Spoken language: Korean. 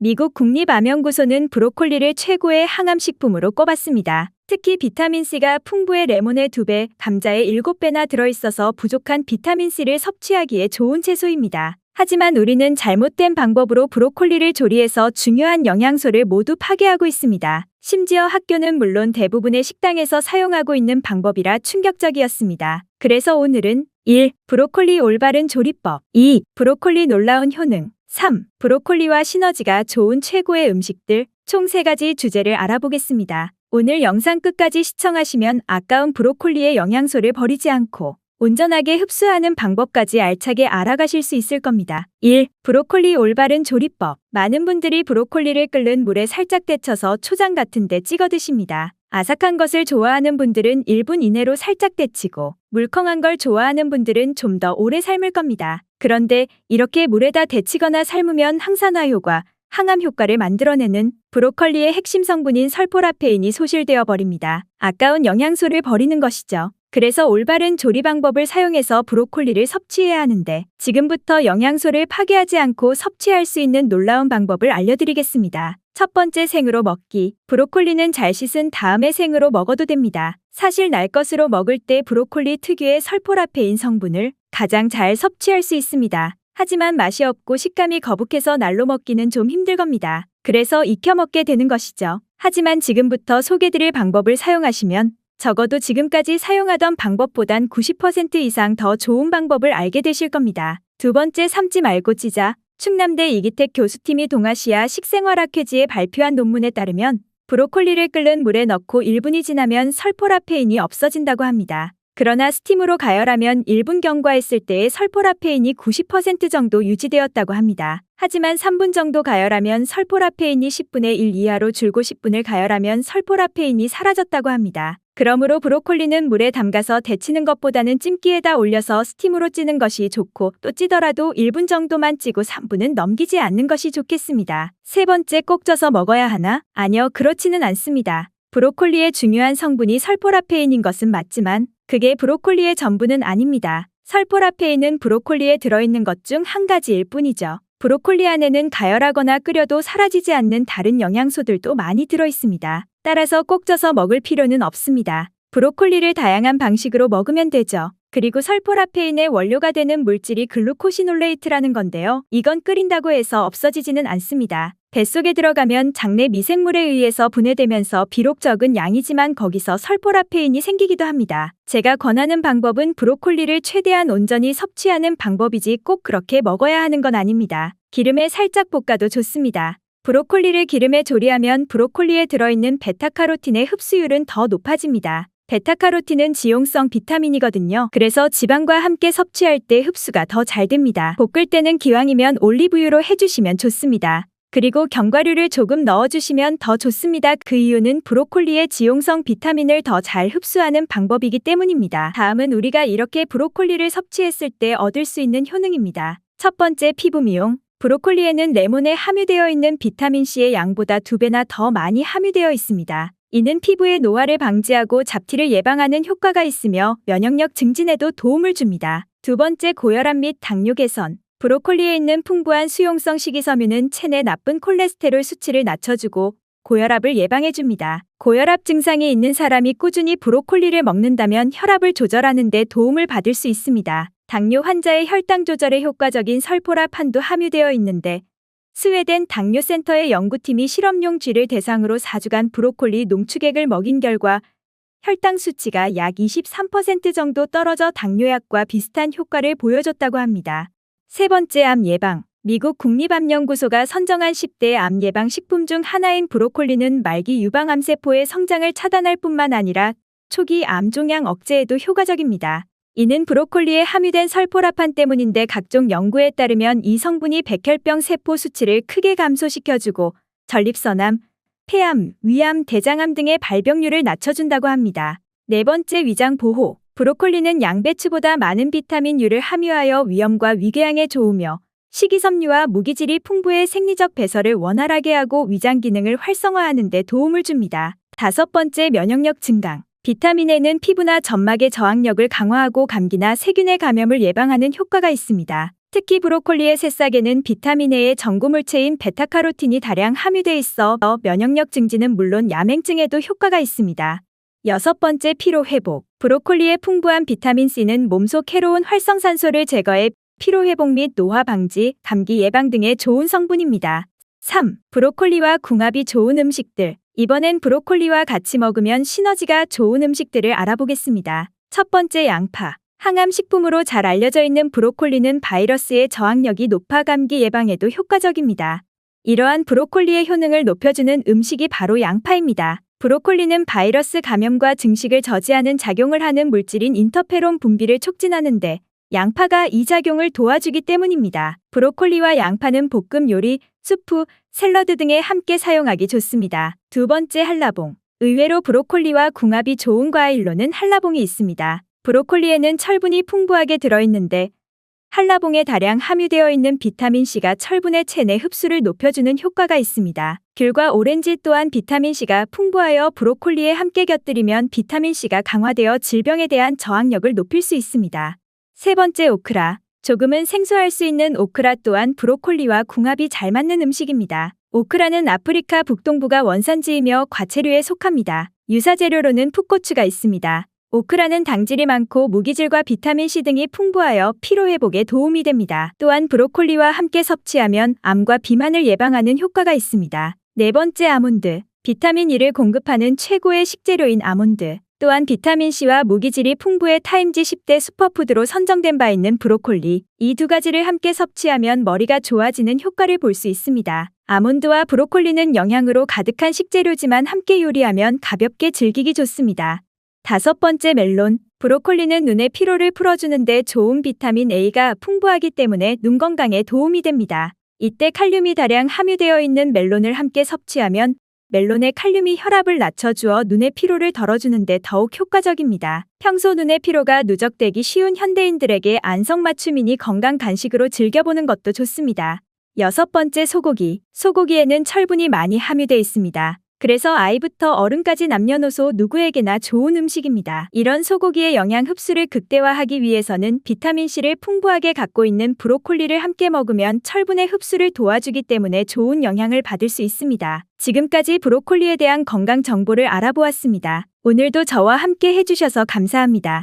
미국 국립암연구소는 브로콜리를 최고의 항암식품으로 꼽았습니다. 특히 비타민C가 풍부의 레몬의 2배, 감자의 7배나 들어있어서 부족한 비타민C를 섭취하기에 좋은 채소입니다. 하지만 우리는 잘못된 방법으로 브로콜리를 조리해서 중요한 영양소를 모두 파괴하고 있습니다. 심지어 학교는 물론 대부분의 식당에서 사용하고 있는 방법이라 충격적이었습니다. 그래서 오늘은 1. 브로콜리 올바른 조리법 2. 브로콜리 놀라운 효능 3. 브로콜리와 시너지가 좋은 최고의 음식들 총 3가지 주제를 알아보겠습니다. 오늘 영상 끝까지 시청하시면 아까운 브로콜리의 영양소를 버리지 않고 온전하게 흡수하는 방법까지 알차게 알아가실 수 있을 겁니다. 1. 브로콜리 올바른 조리법. 많은 분들이 브로콜리를 끓는 물에 살짝 데쳐서 초장 같은 데 찍어 드십니다. 아삭한 것을 좋아하는 분들은 1분 이내로 살짝 데치고 물컹한 걸 좋아하는 분들은 좀 더 오래 삶을 겁니다. 그런데 이렇게 물에다 데치거나 삶으면 항산화 효과, 항암 효과를 만들어내는 브로콜리의 핵심 성분인 설포라페인이 소실되어 버립니다. 아까운 영양소를 버리는 것이죠. 그래서 올바른 조리 방법을 사용해서 브로콜리를 섭취해야 하는데 지금부터 영양소를 파괴하지 않고 섭취할 수 있는 놀라운 방법을 알려드리겠습니다. 첫 번째, 생으로 먹기. 브로콜리는 잘 씻은 다음에 생으로 먹어도 됩니다. 사실 날 것으로 먹을 때 브로콜리 특유의 설포라페인 성분을 가장 잘 섭취할 수 있습니다. 하지만 맛이 없고 식감이 거북해서 날로 먹기는 좀 힘들 겁니다. 그래서 익혀 먹게 되는 것이죠. 하지만 지금부터 소개드릴 방법을 사용하시면 적어도 지금까지 사용하던 방법보단 90% 이상 더 좋은 방법을 알게 되실 겁니다. 두 번째, 삶지 말고 찌자. 충남대 이기택 교수팀이 동아시아 식생활학회지에 발표한 논문에 따르면 브로콜리를 끓는 물에 넣고 1분이 지나면 설포라페인이 없어진다고 합니다. 그러나 스팀으로 가열하면 1분 경과했을 때의 설포라페인이 90% 정도 유지되었다고 합니다. 하지만 3분 정도 가열하면 설포라페인이 10분의 1 이하로 줄고 10분을 가열하면 설포라페인이 사라졌다고 합니다. 그러므로 브로콜리는 물에 담가서 데치는 것보다는 찜기에다 올려서 스팀으로 찌는 것이 좋고 또 찌더라도 1분 정도만 찌고 3분은 넘기지 않는 것이 좋겠습니다. 세 번째, 꼭 쪄서 먹어야 하나? 아니요, 그렇지는 않습니다. 브로콜리의 중요한 성분이 설포라페인인 것은 맞지만 그게 브로콜리의 전부는 아닙니다. 설포라페인은 브로콜리에 들어있는 것 중 한 가지일 뿐이죠. 브로콜리 안에는 가열하거나 끓여도 사라지지 않는 다른 영양소들도 많이 들어있습니다. 따라서 꼭 쪄서 먹을 필요는 없습니다. 브로콜리를 다양한 방식으로 먹으면 되죠. 그리고 설포라페인의 원료가 되는 물질이 글루코시놀레이트라는 건데요. 이건 끓인다고 해서 없어지지는 않습니다. 뱃속에 들어가면 장내 미생물에 의해서 분해되면서 비록 적은 양이지만 거기서 설포라페인이 생기기도 합니다. 제가 권하는 방법은 브로콜리를 최대한 온전히 섭취하는 방법이지 꼭 그렇게 먹어야 하는 건 아닙니다. 기름에 살짝 볶아도 좋습니다. 브로콜리를 기름에 조리하면 브로콜리에 들어있는 베타카로틴의 흡수율은 더 높아집니다. 베타카로틴은 지용성 비타민이거든요. 그래서 지방과 함께 섭취할 때 흡수가 더 잘 됩니다. 볶을 때는 기왕이면 올리브유로 해주시면 좋습니다. 그리고 견과류를 조금 넣어주시면 더 좋습니다. 그 이유는 브로콜리의 지용성 비타민을 더 잘 흡수하는 방법이기 때문입니다. 다음은 우리가 이렇게 브로콜리를 섭취했을 때 얻을 수 있는 효능입니다. 첫 번째, 피부 미용. 브로콜리에는 레몬에 함유되어 있는 비타민C의 양보다 2배나 더 많이 함유되어 있습니다. 이는 피부의 노화를 방지하고 잡티를 예방하는 효과가 있으며 면역력 증진에도 도움을 줍니다. 두 번째, 고혈압 및 당뇨 개선. 브로콜리에 있는 풍부한 수용성 식이섬유는 체내 나쁜 콜레스테롤 수치를 낮춰주고 고혈압을 예방해줍니다. 고혈압 증상이 있는 사람이 꾸준히 브로콜리를 먹는다면 혈압을 조절하는 데 도움을 받을 수 있습니다. 당뇨 환자의 혈당 조절에 효과적인 설포라판도 함유되어 있는데 스웨덴 당뇨센터의 연구팀이 실험용 쥐를 대상으로 4주간 브로콜리 농축액을 먹인 결과 혈당 수치가 약 23% 정도 떨어져 당뇨약과 비슷한 효과를 보여줬다고 합니다. 세 번째, 암 예방. 미국 국립암연구소가 선정한 10대 암 예방 식품 중 하나인 브로콜리는 말기 유방 암세포의 성장을 차단할 뿐만 아니라 초기 암 종양 억제에도 효과적입니다. 이는 브로콜리에 함유된 설포라판 때문인데 각종 연구에 따르면 이 성분이 백혈병 세포 수치를 크게 감소시켜주고 전립선암, 폐암, 위암, 대장암 등의 발병률을 낮춰준다고 합니다. 네 번째, 위장 보호. 브로콜리는 양배추보다 많은 비타민유를 함유하여 위염과 위궤양에 좋으며 식이섬유와 무기질이 풍부해 생리적 배설을 원활하게 하고 위장 기능을 활성화하는 데 도움을 줍니다. 다섯 번째, 면역력 증강. 비타민 A는 피부나 점막의 저항력을 강화하고 감기나 세균의 감염을 예방하는 효과가 있습니다. 특히 브로콜리의 새싹에는 비타민 A의 전구물체인 베타카로틴이 다량 함유돼 있어 면역력 증진은 물론 야맹증에도 효과가 있습니다. 6번째, 피로 회복. 브로콜리의 풍부한 비타민 C는 몸속 해로운 활성산소를 제거해 피로 회복 및 노화 방지, 감기 예방 등의 좋은 성분입니다. 3. 브로콜리와 궁합이 좋은 음식들. 이번엔 브로콜리와 같이 먹으면 시너지가 좋은 음식들을 알아보겠습니다. 첫 번째, 양파. 항암 식품으로 잘 알려져 있는 브로콜리는 바이러스의 저항력이 높아 감기 예방에도 효과적입니다. 이러한 브로콜리의 효능을 높여주는 음식이 바로 양파입니다. 브로콜리는 바이러스 감염과 증식을 저지하는 작용을 하는 물질인 인터페론 분비를 촉진하는데 양파가 이 작용을 도와주기 때문입니다. 브로콜리와 양파는 볶음 요리, 수프, 샐러드 등에 함께 사용하기 좋습니다. 두 번째, 한라봉. 의외로 브로콜리와 궁합이 좋은 과일로는 한라봉이 있습니다. 브로콜리에는 철분이 풍부하게 들어있는데 한라봉에 다량 함유되어 있는 비타민C가 철분의 체내 흡수를 높여주는 효과가 있습니다. 귤과 오렌지 또한 비타민C가 풍부하여 브로콜리에 함께 곁들이면 비타민C가 강화되어 질병에 대한 저항력을 높일 수 있습니다. 세 번째, 오크라. 조금은 생소할 수 있는 오크라 또한 브로콜리와 궁합이 잘 맞는 음식입니다. 오크라는 아프리카 북동부가 원산지이며 과채류에 속합니다. 유사 재료로는 풋고추가 있습니다. 오크라는 당질이 많고 무기질과 비타민C 등이 풍부하여 피로회복에 도움이 됩니다. 또한 브로콜리와 함께 섭취하면 암과 비만을 예방하는 효과가 있습니다. 네 번째, 아몬드. 비타민 E를 공급하는 최고의 식재료인 아몬드. 또한 비타민C와 무기질이 풍부해 타임지 10대 슈퍼푸드로 선정된 바 있는 브로콜리. 이 두 가지를 함께 섭취하면 머리가 좋아지는 효과를 볼 수 있습니다. 아몬드와 브로콜리는 영양으로 가득한 식재료지만 함께 요리하면 가볍게 즐기기 좋습니다. 다섯 번째, 멜론. 브로콜리는 눈의 피로를 풀어주는데 좋은 비타민 A가 풍부하기 때문에 눈 건강에 도움이 됩니다. 이때 칼륨이 다량 함유되어 있는 멜론을 함께 섭취하면 멜론의 칼륨이 혈압을 낮춰주어 눈의 피로를 덜어주는데 더욱 효과적입니다. 평소 눈의 피로가 누적되기 쉬운 현대인들에게 안성맞춤이니 건강 간식으로 즐겨보는 것도 좋습니다. 여섯 번째, 소고기. 소고기에는 철분이 많이 함유되어 있습니다. 그래서 아이부터 어른까지 남녀노소 누구에게나 좋은 음식입니다. 이런 소고기의 영양 흡수를 극대화하기 위해서는 비타민C를 풍부하게 갖고 있는 브로콜리를 함께 먹으면 철분의 흡수를 도와주기 때문에 좋은 영향을 받을 수 있습니다. 지금까지 브로콜리에 대한 건강 정보를 알아보았습니다. 오늘도 저와 함께 해주셔서 감사합니다.